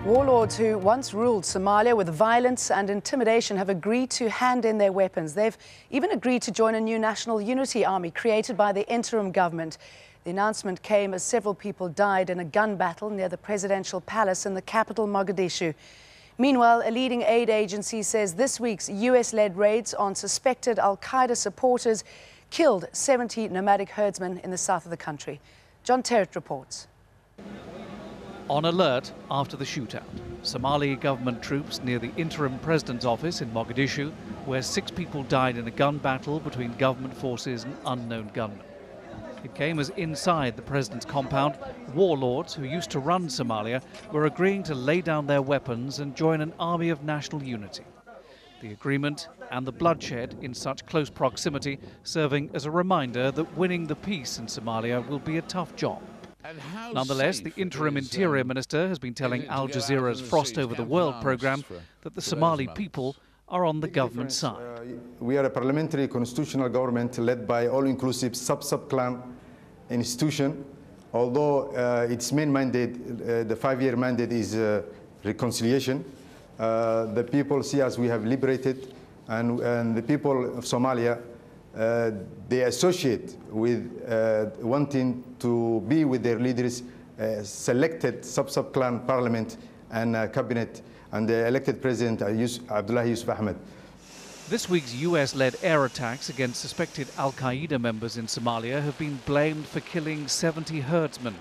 Warlords who once ruled Somalia with violence and intimidation have agreed to hand in their weapons. They've even agreed to join a new national unity army created by the interim government. The announcement came as several people died in a gun battle near the presidential palace in the capital, Mogadishu. Meanwhile, a leading aid agency says this week's US-led raids on suspected Al-Qaeda supporters killed 70 nomadic herdsmen in the south of the country. John Terrett reports. On alert after the shootout, Somali government troops near the interim president's office in Mogadishu, where 6 people died in a gun battle between government forces and unknown gunmen. It came as inside the president's compound, warlords who used to run Somalia were agreeing to lay down their weapons and join an army of national unity. The agreement and the bloodshed in such close proximity serving as a reminder that winning the peace in Somalia will be a tough job. Nonetheless, the interim interior minister has been telling Al-Jazeera's Frost Over the World programme that the Somali people are on the government side. We are a parliamentary constitutional government led by all-inclusive sub-clan institution. Although its main mandate, the 5-year mandate, is reconciliation, the people see us, we have liberated, and the people of Somalia, they associate with wanting to be with their leaders, selected sub-clan parliament and cabinet, and the elected president Abdullah Yusuf Ahmed. This week's US-led air attacks against suspected Al-Qaeda members in Somalia have been blamed for killing 70 herdsmen.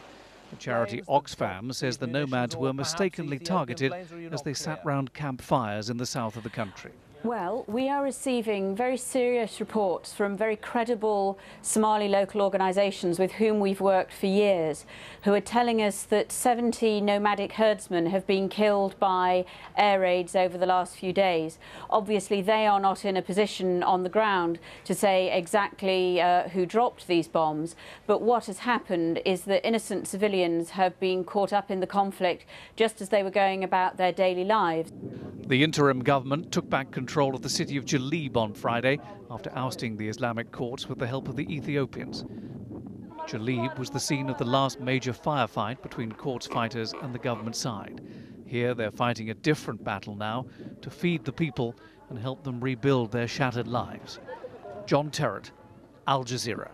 The charity Oxfam says the nomads were mistakenly targeted as they sat round campfires in the south of the country. Well, we are receiving very serious reports from very credible Somali local organisations with whom we've worked for years, who are telling us that 70 nomadic herdsmen have been killed by air raids over the last few days. Obviously, they are not in a position on the ground to say exactly who dropped these bombs, but what has happened is that innocent civilians have been caught up in the conflict just as they were going about their daily lives. The interim government took back control of the city of Jalib on Friday after ousting the Islamic courts with the help of the Ethiopians. Jalib was the scene of the last major firefight between courts fighters and the government side. Here they're fighting a different battle now to feed the people and help them rebuild their shattered lives. John Terrett, Al Jazeera.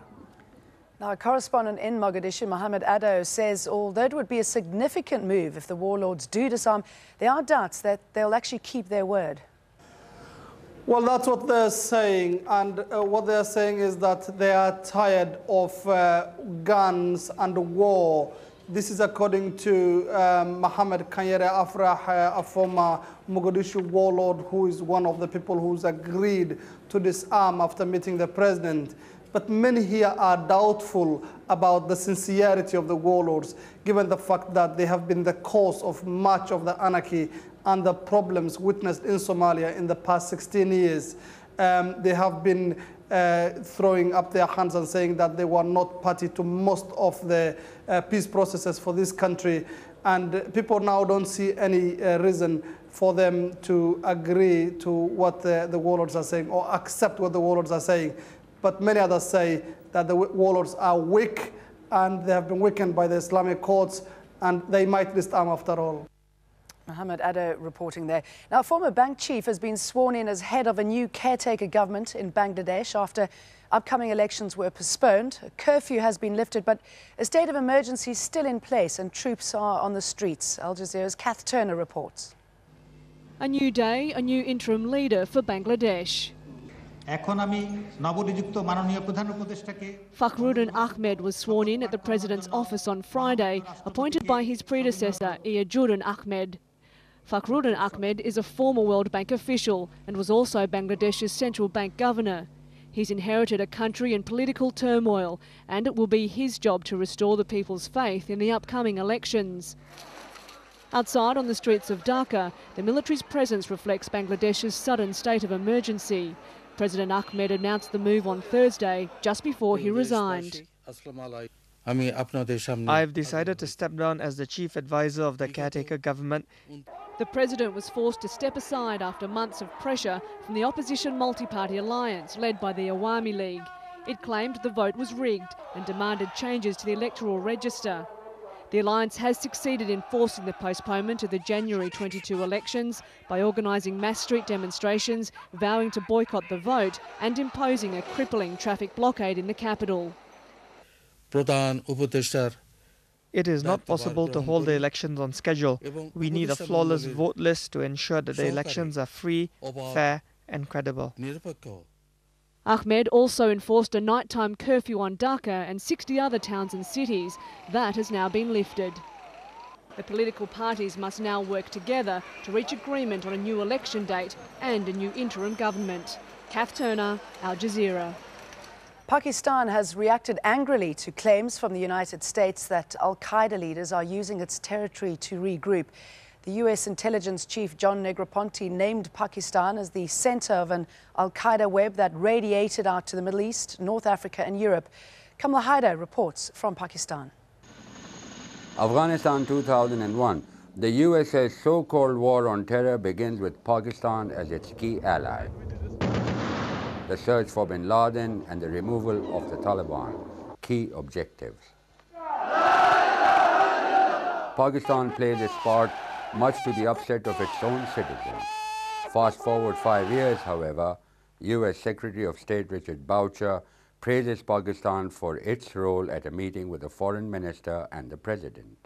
Now, a correspondent in Mogadishu, Mohammed Addo, says although it would be a significant move if the warlords do disarm, there are doubts that they'll actually keep their word. Well, that's what they're saying, and what they're saying is that they are tired of guns and war. This is according to Mohammed Kanyere Afrah, a former Mogadishu warlord who is one of the people who's agreed to disarm after meeting the president. But many here are doubtful about the sincerity of the warlords, given the fact that they have been the cause of much of the anarchy and the problems witnessed in Somalia in the past 16 years. They have been throwing up their hands and saying that they were not party to most of the peace processes for this country. And people now don't see any reason for them to agree to what the warlords are saying or accept what the warlords are saying. But many others say that the warlords are weak and they have been weakened by the Islamic courts and they might disarm after all. Mohammed Addo reporting there. Now, a former bank chief has been sworn in as head of a new caretaker government in Bangladesh after upcoming elections were postponed. A curfew has been lifted, but a state of emergency is still in place and troops are on the streets. Al Jazeera's Kath Turner reports. A new day, a new interim leader for Bangladesh. Fakhruddin Ahmed was sworn in at the president's office on Friday, appointed by his predecessor, Athens Ahmed. Fakhruddin Ahmed is a former World Bank official and was also Bangladesh's central bank governor. He's inherited a country in political turmoil, and it will be his job to restore the people's faith in the upcoming elections. Outside on the streets of Dhaka, the military's presence reflects Bangladesh's sudden state of emergency. President Ahmed announced the move on Thursday, just before he resigned. I've decided to step down as the chief advisor of the caretaker government. The president was forced to step aside after months of pressure from the opposition multi-party alliance led by the Awami League. It claimed the vote was rigged and demanded changes to the electoral register. The alliance has succeeded in forcing the postponement of the January 22 elections by organising mass street demonstrations, vowing to boycott the vote and imposing a crippling traffic blockade in the capital. It is not possible to hold the elections on schedule. We need a flawless vote list to ensure that the elections are free, fair and credible. Ahmed also enforced a nighttime curfew on Dhaka and 60 other towns and cities. That has now been lifted. The political parties must now work together to reach agreement on a new election date and a new interim government. Kath Turner, Al Jazeera. Pakistan has reacted angrily to claims from the United States that Al-Qaeda leaders are using its territory to regroup. The US intelligence chief John Negroponte named Pakistan as the center of an Al-Qaeda web that radiated out to the Middle East, North Africa and Europe. Kamala Haider reports from Pakistan. Afghanistan 2001. The US's so-called war on terror begins with Pakistan as its key ally. The search for bin Laden and the removal of the Taliban, key objectives. Pakistan played its part much to the upset of its own citizens. Fast forward 5 years, however, US Secretary of State Richard Boucher praises Pakistan for its role at a meeting with the foreign minister and the president.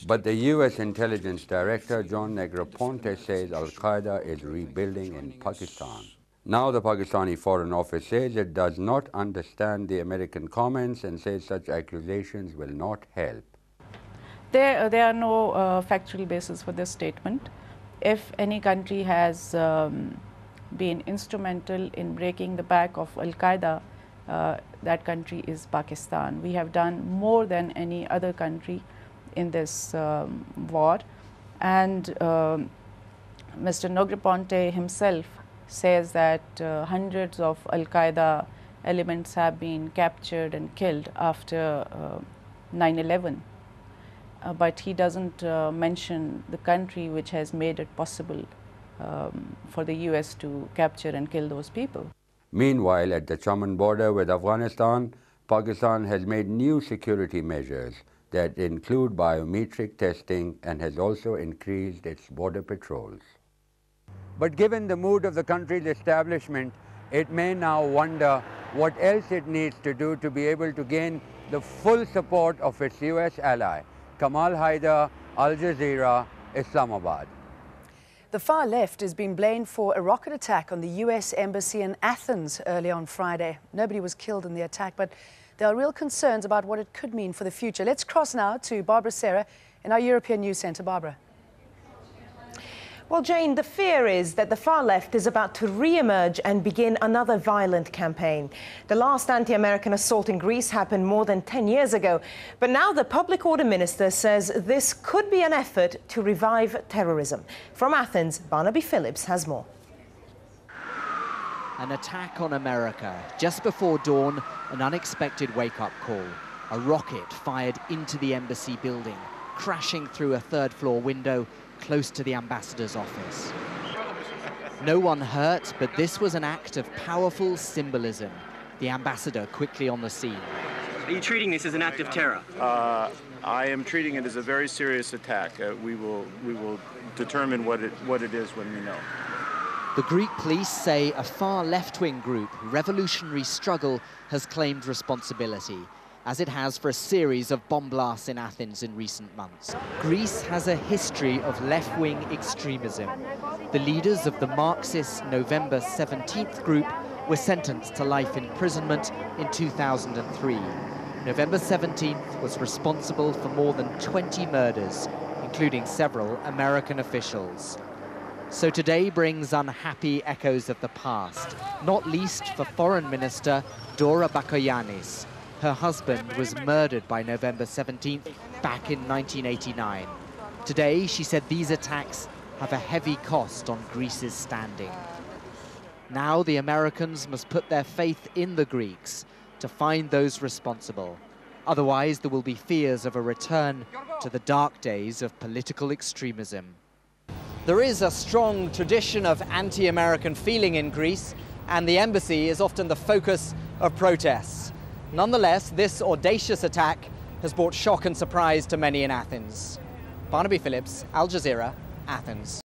But the US intelligence director John Negroponte says Al-Qaeda is rebuilding in Pakistan. Now the Pakistani Foreign Office says it does not understand the American comments and says such accusations will not help. There are no factual basis for this statement. If any country has been instrumental in breaking the back of Al-Qaeda, that country is Pakistan. We have done more than any other country in this war. And Mr. Negroponte himself says that hundreds of Al-Qaeda elements have been captured and killed after 9/11. But he doesn't mention the country which has made it possible for the US to capture and kill those people. Meanwhile, at the Chaman border with Afghanistan, Pakistan has made new security measures that include biometric testing and has also increased its border patrols. But given the mood of the country's establishment, it may now wonder what else it needs to do to be able to gain the full support of its US ally. Kamal Haider, Al Jazeera, Islamabad. The far left is being blamed for a rocket attack on the US embassy in Athens early on Friday. Nobody was killed in the attack, but there are real concerns about what it could mean for the future. Let's cross now to Barbara Serra in our European News Centre. Barbara. Well, Jane, the fear is that the far left is about to re-emerge and begin another violent campaign. The last anti-American assault in Greece happened more than 10 years ago. But now the public order minister says this could be an effort to revive terrorism. From Athens, Barnaby Phillips has more. An attack on America. Just before dawn, an unexpected wake-up call. A rocket fired into the embassy building, crashing through a third-floor window close to the ambassador's office. No one hurt, but this was an act of powerful symbolism. The ambassador quickly on the scene. Are you treating this as an act of terror? I am treating it as a very serious attack. We will determine what it is when we know. The Greek police say a far left-wing group, Revolutionary Struggle, has claimed responsibility, as it has for a series of bomb blasts in Athens in recent months. Greece has a history of left-wing extremism. The leaders of the Marxist November 17th group were sentenced to life imprisonment in 2003. November 17th was responsible for more than 20 murders, including several American officials. So today brings unhappy echoes of the past, not least for Foreign Minister Dora Bakoyannis. Her husband was murdered by November 17th back in 1989. Today, she said these attacks have a heavy cost on Greece's standing. Now the Americans must put their faith in the Greeks to find those responsible. Otherwise, there will be fears of a return to the dark days of political extremism. There is a strong tradition of anti-American feeling in Greece, and the embassy is often the focus of protests. Nonetheless, this audacious attack has brought shock and surprise to many in Athens. Barnaby Phillips, Al Jazeera, Athens.